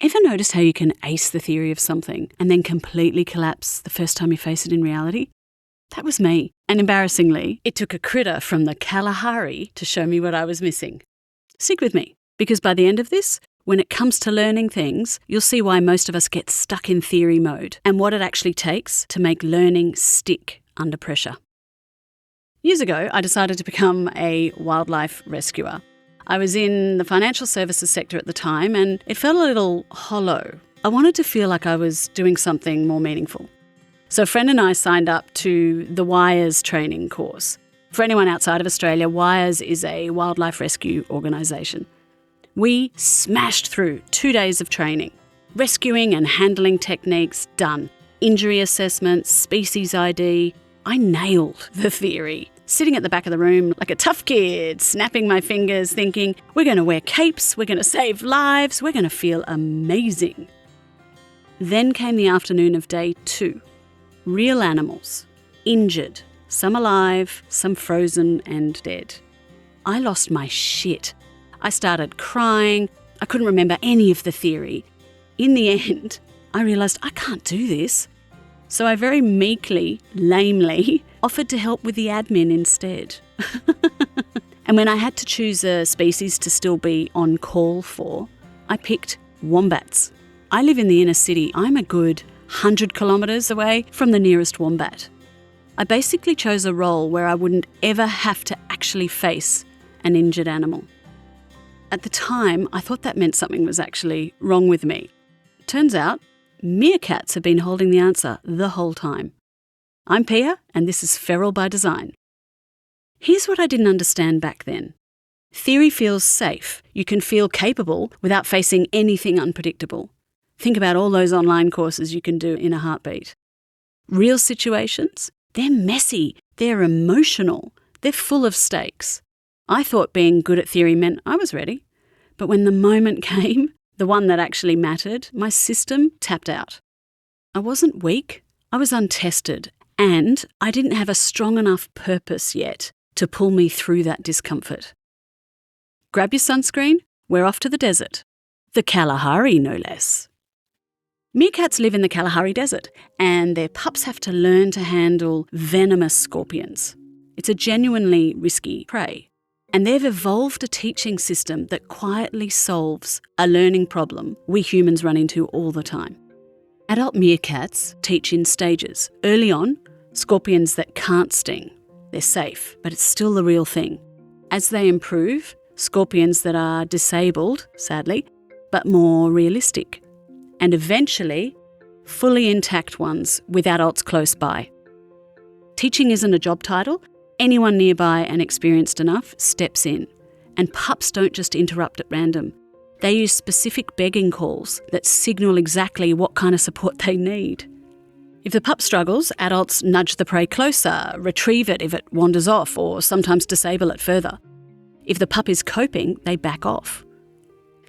Ever noticed how you can ace the theory of something and then completely collapse the first time you face it in reality? That was me. And embarrassingly, it took a critter from the Kalahari to show me what I was missing. Stick with me, because by the end of this, when it comes to learning things, you'll see why most of us get stuck in theory mode and what it actually takes to make learning stick under pressure. Years ago, I decided to become a wildlife rescuer. I was in the financial services sector at the time and it felt a little hollow. I wanted to feel like I was doing something more meaningful. So a friend and I signed up to the WIRES training course. For anyone outside of Australia, WIRES is a wildlife rescue organisation. We smashed through 2 days of training. Rescuing and handling techniques done. Injury assessments, species ID. I nailed the theory. Sitting at the back of the room like a tough kid, snapping my fingers, thinking, we're going to wear capes, we're going to save lives, we're going to feel amazing. Then came the afternoon of day 2. Real animals, injured, some alive, some frozen and dead. I lost my shit. I started crying. I couldn't remember any of the theory. In the end, I realised I can't do this. So I very meekly, lamely, offered to help with the admin instead. And when I had to choose a species to still be on call for, I picked wombats. I live in the inner city. I'm a good 100 kilometres away from the nearest wombat. I basically chose a role where I wouldn't ever have to actually face an injured animal. At the time, I thought that meant something was actually wrong with me. Turns out, meerkats have been holding the answer the whole time. I'm Pia, and this is Feral by Design. Here's what I didn't understand back then. Theory feels safe. You can feel capable without facing anything unpredictable. Think about all those online courses you can do in a heartbeat. Real situations? They're messy. They're emotional. They're full of stakes. I thought being good at theory meant I was ready. But when the moment came, the one that actually mattered, my system tapped out. I wasn't weak. I was untested. And I didn't have a strong enough purpose yet to pull me through that discomfort. Grab your sunscreen. We're off to the desert. The Kalahari, no less. Meerkats live in the Kalahari Desert, and their pups have to learn to handle venomous scorpions. It's a genuinely risky prey. And they've evolved a teaching system that quietly solves a learning problem we humans run into all the time. Adult meerkats teach in stages. Early on, scorpions that can't sting. They're safe, but it's still the real thing. As they improve, scorpions that are disabled, sadly, but more realistic. And eventually, fully intact ones with adults close by. Teaching isn't a job title. Anyone nearby and experienced enough steps in. And pups don't just interrupt at random. They use specific begging calls that signal exactly what kind of support they need. If the pup struggles, adults nudge the prey closer, retrieve it if it wanders off, or sometimes disable it further. If the pup is coping, they back off.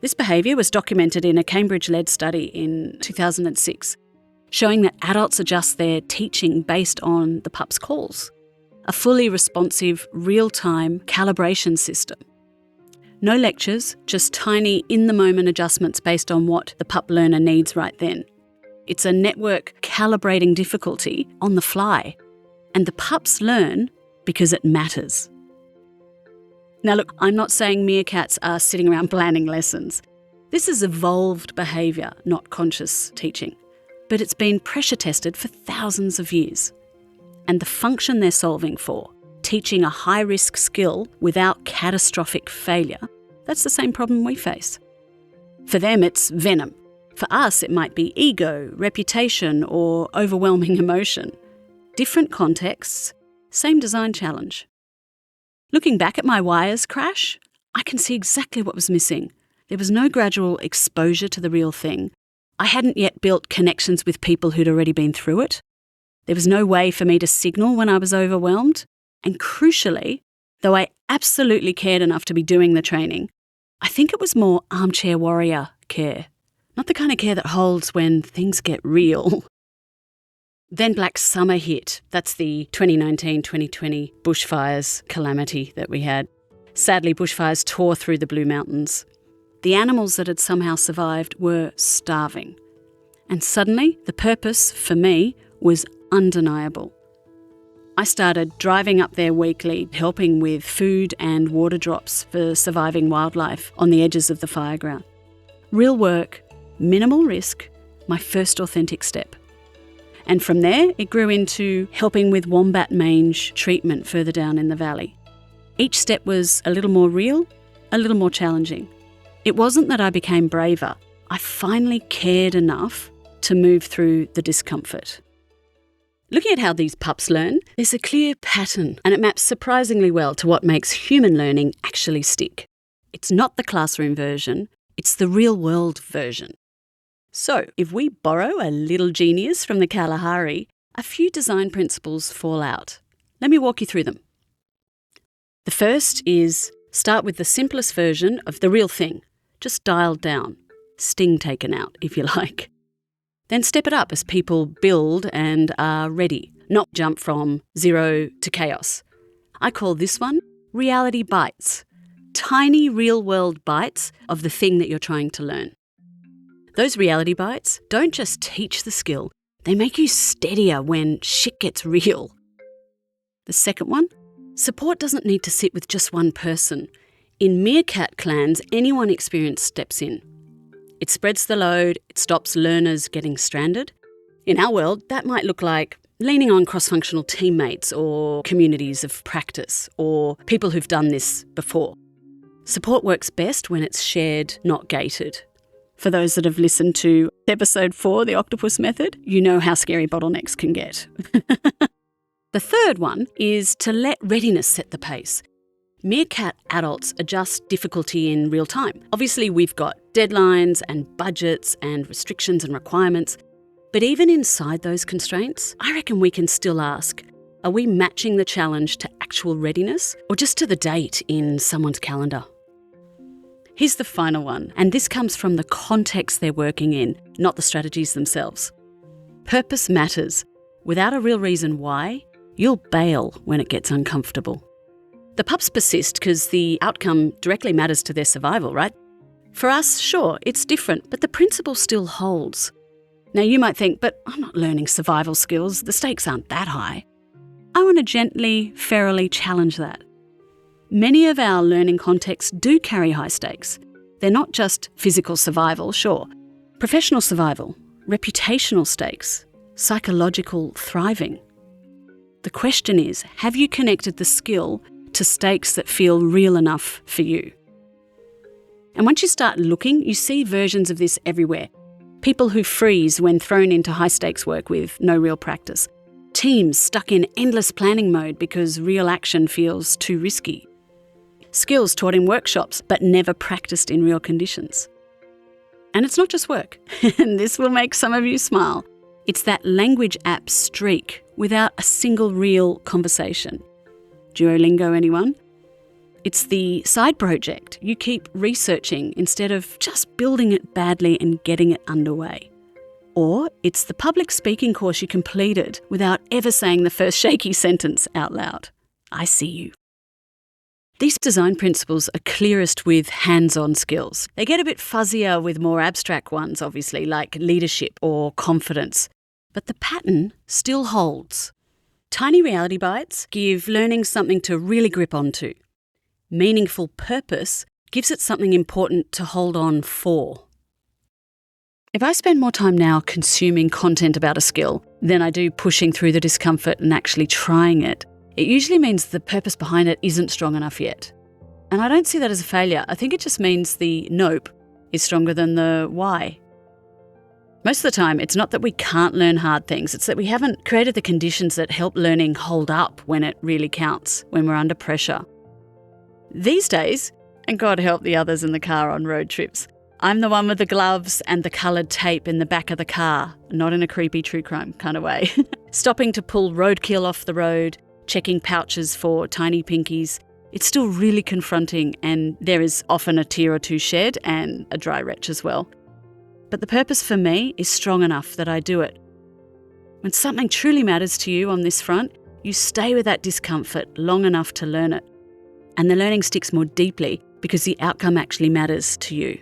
This behaviour was documented in a Cambridge-led study in 2006, showing that adults adjust their teaching based on the pup's calls. A fully responsive, real-time calibration system. No lectures, just tiny in-the-moment adjustments based on what the pup learner needs right then. It's a network calibrating difficulty on the fly. And the pups learn because it matters. Now look, I'm not saying meerkats are sitting around planning lessons. This is evolved behaviour, not conscious teaching. But it's been pressure tested for thousands of years. And the function they're solving for, teaching a high-risk skill without catastrophic failure, that's the same problem we face. For them, it's venom. For us, it might be ego, reputation, or overwhelming emotion. Different contexts, same design challenge. Looking back at my WIRES crash, I can see exactly what was missing. There was no gradual exposure to the real thing. I hadn't yet built connections with people who'd already been through it. There was no way for me to signal when I was overwhelmed. And crucially, though I absolutely cared enough to be doing the training, I think it was more armchair warrior care. Not the kind of care that holds when things get real. Then Black Summer hit. That's the 2019-2020 bushfires calamity that we had. Sadly, bushfires tore through the Blue Mountains. The The animals that had somehow survived were starving. And suddenly, the purpose, for me, was undeniable. I started driving up there weekly, helping with food and water drops for surviving wildlife on the edges of the fireground. Real work, minimal risk, my first authentic step. And from there, it grew into helping with wombat mange treatment further down in the valley. Each step was a little more real, a little more challenging. It wasn't that I became braver. I finally cared enough to move through the discomfort. Looking at how these pups learn, there's a clear pattern, and it maps surprisingly well to what makes human learning actually stick. It's not the classroom version, it's the real-world version. So, if we borrow a little genius from the Kalahari, a few design principles fall out. Let me walk you through them. The first is start with the simplest version of the real thing, just dialed down, sting taken out, if you like. Then step it up as people build and are ready, not jump from zero to chaos. I call this one reality bites, tiny real-world bites of the thing that you're trying to learn. Those reality bites don't just teach the skill, they make you steadier when shit gets real. The second one, support doesn't need to sit with just one person. In Meerkat clans, anyone experienced steps in. It spreads the load, it stops learners getting stranded. In our world, that might look like leaning on cross-functional teammates or communities of practice or people who've done this before. Support works best when it's shared, not gated. For those that have listened to episode 4, the octopus method, you know how scary bottlenecks can get. The third one is to let readiness set the pace. Meerkat adults adjust difficulty in real time. Obviously, we've got deadlines and budgets and restrictions and requirements. But even inside those constraints, I reckon we can still ask, are we matching the challenge to actual readiness or just to the date in someone's calendar? Here's the final one, and this comes from the context they're working in, not the strategies themselves. Purpose matters. Without a real reason why, you'll bail when it gets uncomfortable. The pups persist because the outcome directly matters to their survival, right? For us, sure, it's different, but the principle still holds. Now you might think, but I'm not learning survival skills, the stakes aren't that high. I want to gently, ferally challenge that. Many of our learning contexts do carry high stakes. They're not just physical survival, sure. Professional survival, reputational stakes, psychological thriving. The question is, have you connected the skill to stakes that feel real enough for you? And once you start looking, you see versions of this everywhere. People who freeze when thrown into high-stakes work with no real practice. Teams stuck in endless planning mode because real action feels too risky. Skills taught in workshops but never practiced in real conditions. And it's not just work, and this will make some of you smile. It's that language app streak without a single real conversation. Duolingo, anyone? It's the side project you keep researching instead of just building it badly and getting it underway. Or it's the public speaking course you completed without ever saying the first shaky sentence out loud. I see you. These design principles are clearest with hands-on skills. They get a bit fuzzier with more abstract ones, obviously, like leadership or confidence. But the pattern still holds. Tiny reality bites give learning something to really grip onto. Meaningful purpose gives it something important to hold on for. If I spend more time now consuming content about a skill than I do pushing through the discomfort and actually trying it, it usually means the purpose behind it isn't strong enough yet. And I don't see that as a failure. I think it just means the nope is stronger than the why. Most of the time, it's not that we can't learn hard things, it's that we haven't created the conditions that help learning hold up when it really counts, when we're under pressure. These days, and God help the others in the car on road trips, I'm the one with the gloves and the coloured tape in the back of the car, not in a creepy true crime kind of way. Stopping to pull roadkill off the road, checking pouches for tiny pinkies. It's still really confronting, and there is often a tear or two shed and a dry retch as well. But the purpose for me is strong enough that I do it. When something truly matters to you on this front, you stay with that discomfort long enough to learn it. And the learning sticks more deeply because the outcome actually matters to you.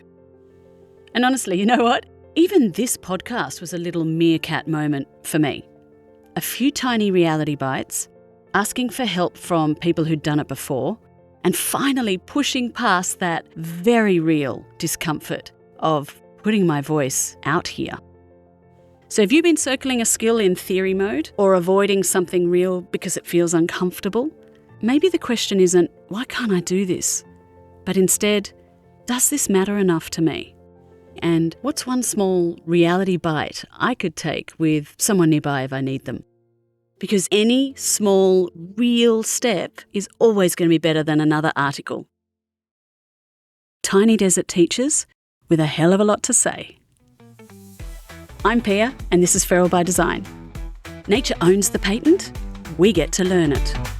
And honestly, you know what? Even this podcast was a little meerkat moment for me. A few tiny reality bites, asking for help from people who'd done it before, and finally pushing past that very real discomfort of putting my voice out here. So have you been circling a skill in theory mode or avoiding something real because it feels uncomfortable? Maybe the question isn't, why can't I do this? But instead, does this matter enough to me? And what's one small reality bite I could take with someone nearby if I need them? Because any small, real step is always going to be better than another article. Tiny desert teachers with a hell of a lot to say. I'm Pia, and this is Feral by Design. Nature owns the patent. We get to learn it.